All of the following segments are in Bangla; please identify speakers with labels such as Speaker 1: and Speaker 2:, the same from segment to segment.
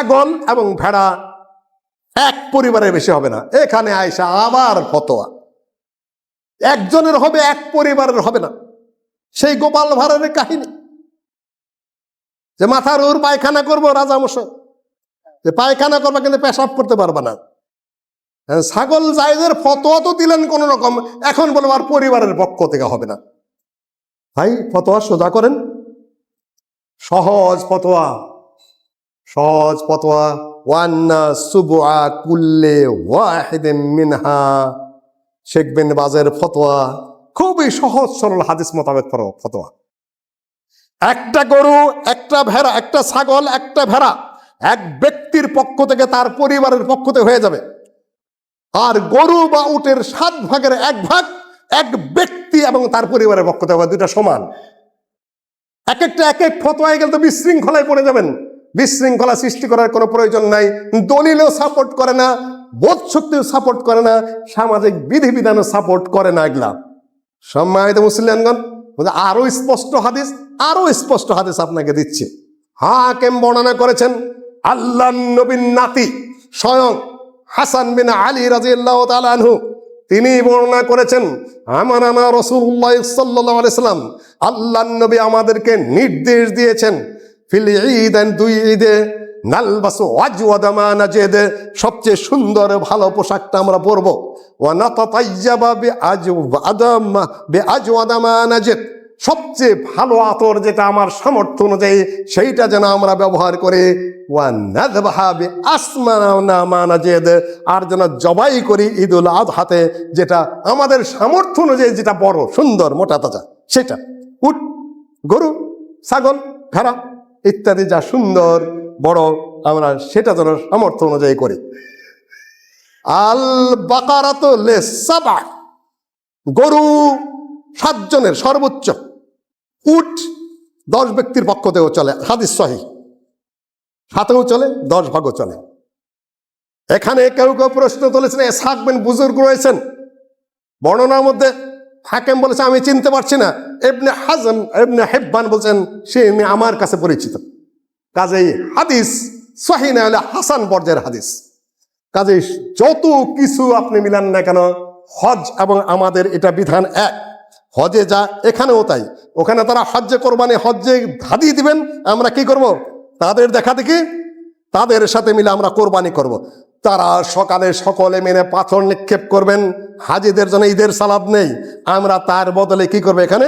Speaker 1: ছাগল এবং ভেড়া এক পরিবারের বেশি হবে না। এখানে আয়সা আবার ফতোয়া, একজনের হবে, এক পরিবারের হবে না। সেই গোপাল ভাঁড়ের কাহিনী, যে মাথার উপর পায়খানা করবো রাজামশাই, যে পায়খানা করবা কিন্তু পেশাব করতে পারবা না। ছাগল জায়েজের ফতোয়া তো দিলেন কোন রকম, এখন বলবো আর পরিবারের পক্ষ থেকে হবে না। ভাই ফতোয়া সোজা করেন, সহজ ফতোয়া, সহজ ফতোয়া। ওয়ান্না সুবুআ কুল্লে ওয়াহিদিন মিনহা, শেখ বিন বাজের ফতোয়া, খুবই সহজ সরল হাদিস মোতাবেক ফতোয়া। একটা গরু, একটা ভেড়া, একটা ছাগল, একটা ভেড়া এক ব্যক্তির পক্ষ থেকে, তার পরিবারের পক্ষ থেকে হয়ে যাবে। আর গরু বা উটের 7 ভাগের 1 ভাগ এক ব্যক্তি এবং তার পরিবারের পক্ষ থেকে, দুইটা সমান। এক একটা এক এক ফতোয়ায় গেলে তো বিশৃঙ্খলায় পড়ে যাবেন। বিশৃঙ্খলা সৃষ্টি করার কোনো প্রয়োজন নাই। দলিলও সাপোর্ট করে না, বোধ শক্তিও সাপোর্ট করে না, সামাজিক বিধিবিধানও সাপোর্ট করে না। এগুলা সম্মানিত মুসলিমগণ, আরো স্পষ্ট হাদিস, আরো স্পষ্ট হাদিস আপনাকে দিচ্ছি। হাকিম বর্ণনা করেছেন, আল্লাহর নবীর নাতি স্বয়ং হাসান বিন আলী রাদিয়াল্লাহু তাআলা আনহু, তিনি বর্ণনা করেছেন, আমানা রাসূলুল্লাহ সাল্লাল্লাহু আলাইহি সাল্লাম, আল্লাহর নবী আমাদেরকে নির্দেশ দিয়েছেন, ফিল ঈদান, 2 ঈদে, নালবাসু আজওয়াদা মা নাজিদ, সবচেয়ে সুন্দর ভালো পোশাকটা আমরা পরব, ওয়া নাতাতায়্যাবা বিআজওয়াদা মা নাজিদ, সবচেয়ে ভালো আতর যেটা আমার সামর্থ্য অনুযায়ী সেইটা যেন আমরা ব্যবহার করি, ওয়া নাযবাহা বিআসমানা মা নাজিদ, আর যেন জবাই করি ঈদুল আযহাতে, যেটা আমাদের সামর্থ্য অনুযায়ী যেটা বড় সুন্দর মোটা তাজা, সেটা উট, গরু, ছাগল, ভেড়া ইত্যাদি যা সুন্দর বড়, আমরা সেটা যেন সামর্থ্য অনুযায়ী করি। আল বাকারাতু লিস-সাবআ, গরু 7 জনের সর্বোচ্চ, উট 10 ব্যক্তির পক্ষ থেকেও চলে, হাদিস সহিহ, 7ও চলে 10 ভাগও চলে। এখানে কেউ কেউ প্রশ্ন তুলেছেন, ইসহাক বিন বুজুর্গ রয়েছেন বর্ণনার মধ্যে, হাকিম বলেছে আমি চিনতে পারছি না, ইবনে হাজম, ইবনে হিব্বান বলছেন সে আমার কাছে পরিচিত। কাজেই হাদিস সহিহ না হলে হাসান পর্যায়ের হাদিস। কাজেই যত কিছু আপনি মিলান না কেন, হজ এবং আমাদের এটা বিধান এক। হজে যা এখানেও তাই, ওখানে তারা হজ্জে কোরবানি, হজ্জে ধাদি দিবেন, আমরা কি করব, তাদের দেখা দেখি তাদের সাথে মিলে আমরা কোরবানি করব। তারা সকালে সকলে মেনে পাথর নিক্ষেপ করবেন, হাজিদের জন্য ঈদের সালাদ নেই, আমরা তার বদলে কি করবো, এখানে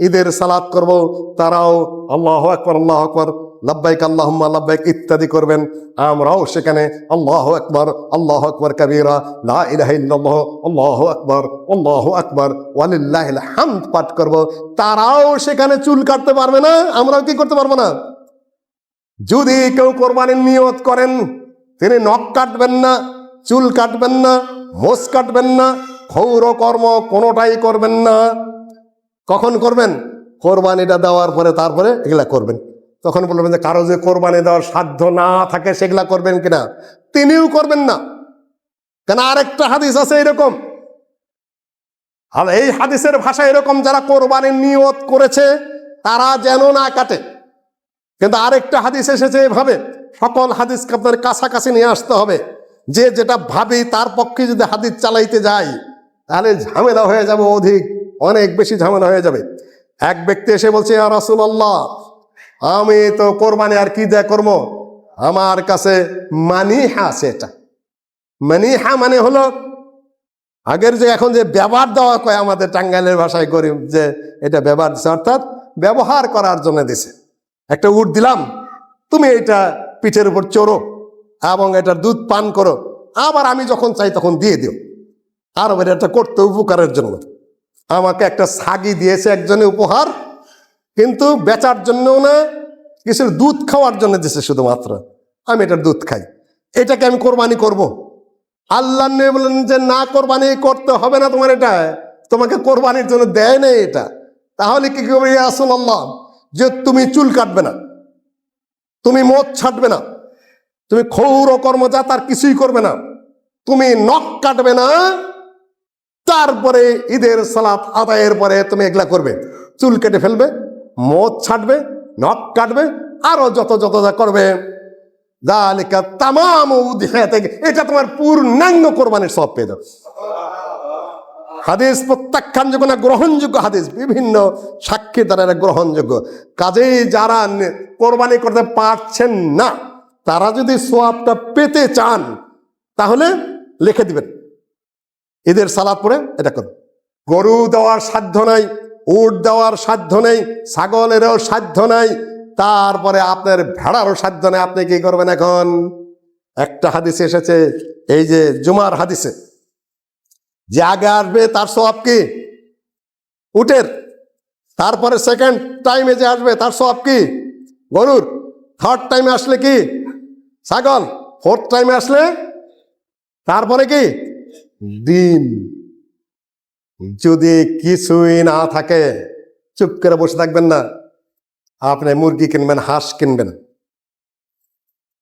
Speaker 1: ঈদের সালাদ করব। তারাও আল্লাহু আকবার, আল্লাহু আকবার, লাব্বাইক আল্লাহুম্মা লাব্বাইক ইত্যাদি করবেন, আমরাও সেখানে আল্লাহু আকবার, আল্লাহু আকবার কাবীরা, লা ইলাহা ইল্লাল্লাহ, আল্লাহু আকবার, আল্লাহু আকবার, ওয়ালিল্লাহিল হামদ পাঠ করব। তারাও সেখানে চুল কাটতে পারবে না, আমরাও কি করতে পারবো না। যদি কেউ কোরবানির নিয়ত করেন, তিনি নখ কাটবেন না, চুল কাটবেন না, মোষ কাটবেন না, ক্ষৌর কর্ম কোনোটাই করবেন না। কখন করবেন, কোরবানিটা দেওয়ার পরে, তারপরে এগুলা করবেন। তখন বলবেন যে কারো যে কোরবানি দেওয়ার সাধ্য না থাকে সেগুলা করবেন কিনা, তিনিও করবেন না। কেন, আরেকটা হাদিস আছে এরকম, আর এই হাদিসের ভাষা এরকম, যারা কোরবানির নিয়ত করেছে তারা যেন না কাটে। কিন্তু আরেকটা হাদিস এসেছে এভাবে, সকল হাদিসকে আপনার কাছাকাছি নিয়ে আসতে হবে। যে যেটা ভাবি তার পক্ষে যদি হাদিস চালাইতে যাই তাহলে ঝামেলা হয়ে যাবে, অনেক বেশি ঝামেলা হয়ে যাবে। এক ব্যক্তি এসে বলছে, ইয়া রাসূলুল্লাহ, আমি তো কোরবানি আর কি দেয়া করবো, আমার কাছে মানিহা আছে। এটা মানিহা মানে হলো আগের যে এখন যে ব্যবহার দেওয়া কয়, আমাদের টাঙ্গাইলের ভাষায় করি যে এটা ব্যবহার দিছে, অর্থাৎ ব্যবহার করার জন্য দিছে। একটা উট দিলাম, তুমি এটা পিঠের উপর চড়ো এবং এটার দুধ পান করো, আবার আমি যখন চাই তখন দিয়ে দিও। আর এটা করতে উপকারের জন্য। আমাকে একটা ছাগি দিয়েছে একজনে উপহার, কিন্তু বেচার জন্যও না, কিছুর দুধ খাওয়ার জন্য দিয়েছে শুধুমাত্র, আমি এটার দুধ খাই, এটাকে আমি কোরবানি করব। আল্লাহ নবী বলেন যে না, কোরবানি করতে হবে না তোমার, এটা তোমাকে কোরবানির জন্য দেয় নেই এটা। তাহলে কি করবে, ইয়া রাসূলুল্লাহ, যে তুমি চুল কাটবে না, তুমি মদ ছাড়বে না, তুমি ক্ষৌর কর্ম যা তার কিছুই করবে না, তুমি নখ কাটবে না, তারপরে ঈদের সালাত আদায়ের পরে তুমি এগুলা করবে, চুল কেটে ফেলবে, মদ ছাড়বে, নখ কাটবে, আরো যত যত যা করবে, যালিকা তামামু উযহিয়াতিক, এটা তোমার পূর্ণাঙ্গ কোরবানির সওয়াব পেয়ে যাবে। হাদিস প্রত্যাখ্যানযোগ্য না গ্রহণযোগ্য হাদিস, বিভিন্ন সাক্ষী দ্বারা গ্রহণযোগ্য। কাজেই যারা কোরবানি করতে পারছেন না, তারা যদি সওয়াবটা পেতে চান তাহলে লিখে দিবেন, ঈদের সালাত পড়ে এটা করুন। গরু দেওয়ার সাধ্য নাই, উট দেওয়ার সাধ্য নেই, ছাগলেরও সাধ্য নাই, তারপরে আপনার ভেড়ারও সাধ্য নেই। আপনি কি করবেন এখন? একটা হাদিসে এসেছে, এই যে জুমার হাদিসে, যে আগে আসবে তার সওয়াব কি? উটের। তারপরে সেকেন্ড টাইমে যে আসবে তার সওয়াব কি? গরুর। থার্ড টাইমে আসলে কি? ছাগল। ফোর্থ টাইমে আসলে তারপরে কি? ডিম। যদি কিছুই না থাকে চুপ করে বসে থাকবেন না, আপনি মুরগি কিনবেন, হাঁস কিনবেন,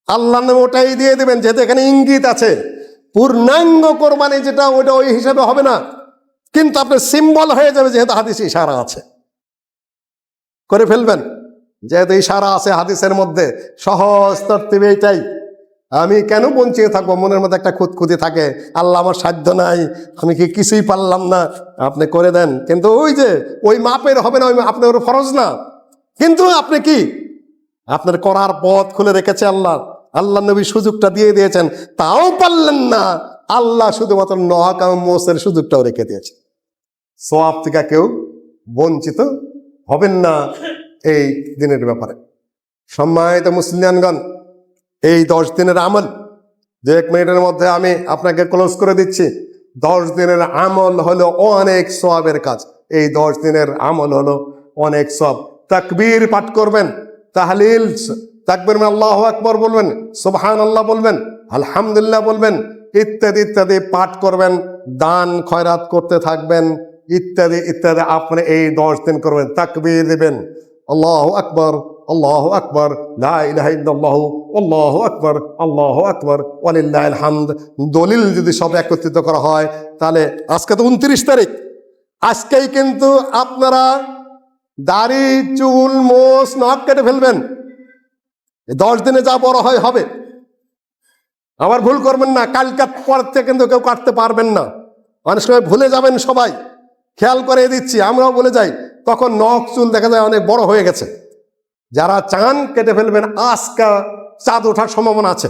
Speaker 1: আল্লাহর নামে ওটাই দিয়ে দেবেন, যেহেতু এখানে ইঙ্গিত আছে। পূর্ণাঙ্গ কোরবানি যেটা ওইটা ওই হিসাবে হবে না, কিন্তু আপনার সিম্বল হয়ে যাবে, যেহেতু হাদিসে ইশারা আছে। করে ফেলবেন, যেহেতু ইশারা আছে হাদিসের মধ্যে। সহজ তরতিবে এটাই। আমি কেন বঞ্চিত থাকবো? মনের মধ্যে একটা খুঁতখুঁতি থাকে, আল্লাহ আমার সাধ্য নাই, আমি কি কিছুই পারলাম না। আপনি করে দেন, কিন্তু ওই যে ওই মাপের হবে না, ওই আপনার ফরজ না। কিন্তু আপনি কি, আপনার করার পথ খুলে রেখেছে আল্লাহ, আল্লাহ নবী সুযোগটা দিয়ে দিয়েছেন, তাও পারলেন না। আল্লাহ শুধুমাত্র নওয়াকাম মোসের সুযোগটাও রেখে দিয়েছে। সওয়াব থেকে কেউ বঞ্চিত হবেন না এই দিনের ব্যাপারে। সম্মানিত মুসলিয়ানগণ, এই 10 দিনের আমল, যে 1 মিনিটের মধ্যে আমি আপনাকে ক্লোজ করে দিচ্ছি। 10 দিনের আমল হলো অনেক সওয়াবের কাজ। এই 10 দিনের আমল হলো অনেক সওয়াব। তাকবীর পাঠ করবেন, তাহলিল তাকবীর মানে আল্লাহু আকবার বলবেন, সুবহানাল্লাহ বলবেন, আলহামদুলিল্লাহ বলবেন, ইত্যাদি ইত্যাদি পাঠ করবেন, দান খয়রাত করতে থাকবেন, ইত্যাদি ইত্যাদি। আপনি এই 10 দিন করবেন, তাকবীর দিবেন, আল্লাহু আকবার, আল্লাহু আকবার, লা ইলাহা ইল্লাল্লাহু, আল্লাহু আকবার, আল্লাহু আকবার, ওয়ালিল্লাহিল হামদ। দলিল যদি সব একত্রিত করা হয়, তাহলে আজকে তো 29 তারিখ, আজকেই কিন্তু আপনারা দাড়ি, চুল, মোষ, নখ কেটে ফেলবেন। 10 দিনে যা বড় হয় হবে। আবার ভুল করবেন না, কালকার পর থেকে কিন্তু কেউ কাটতে পারবেন না। অনেক সময় ভুলে যাবেন সবাই, খেয়াল করে দিচ্ছি, আমরাও বলে যাই, তখন নখ চুল দেখা যায় অনেক বড় হয়ে গেছে। যারা চান কেটে ফেলবেন, আজকে চাঁদ ওঠার সম্ভাবনা আছে।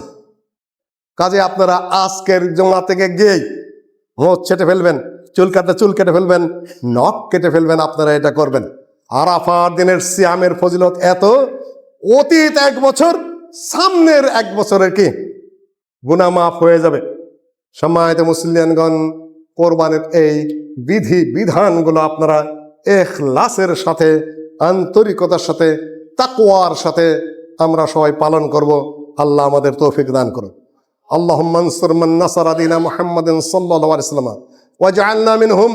Speaker 1: কাজে আপনারা আজকের জমা থেকে গিয়েই মোচ ছেটে ফেলবেন, চুল কাটতে চুল কেটে ফেলবেন, নখ কেটে ফেলবেন। আপনারা এটা করবেন। আরাফার দিনের সিয়ামের ফজিলত এত, অতীত 1 বছর, সামনের 1 বছরের কি গুনাহ মাফ হয়ে যাবে। সম্মানিত মুসলিয়ানগণ, কোরবানির এই বিধি বিধানগুলো আপনারা ইখলাসের সাথে, আন্তরিকতার সাথে, তাকওয়ার সাথে আমরা সবাই পালন করব। আল্লাহ আমাদের তৌফিক দান করুন। আল্লাহুম্মা আনসুর মান নাসারা দীনা মুহাম্মাদিন সাল্লাল্লাহু আলাইহি ওয়াসাল্লাম ওয়াজআলনা মিনহুম।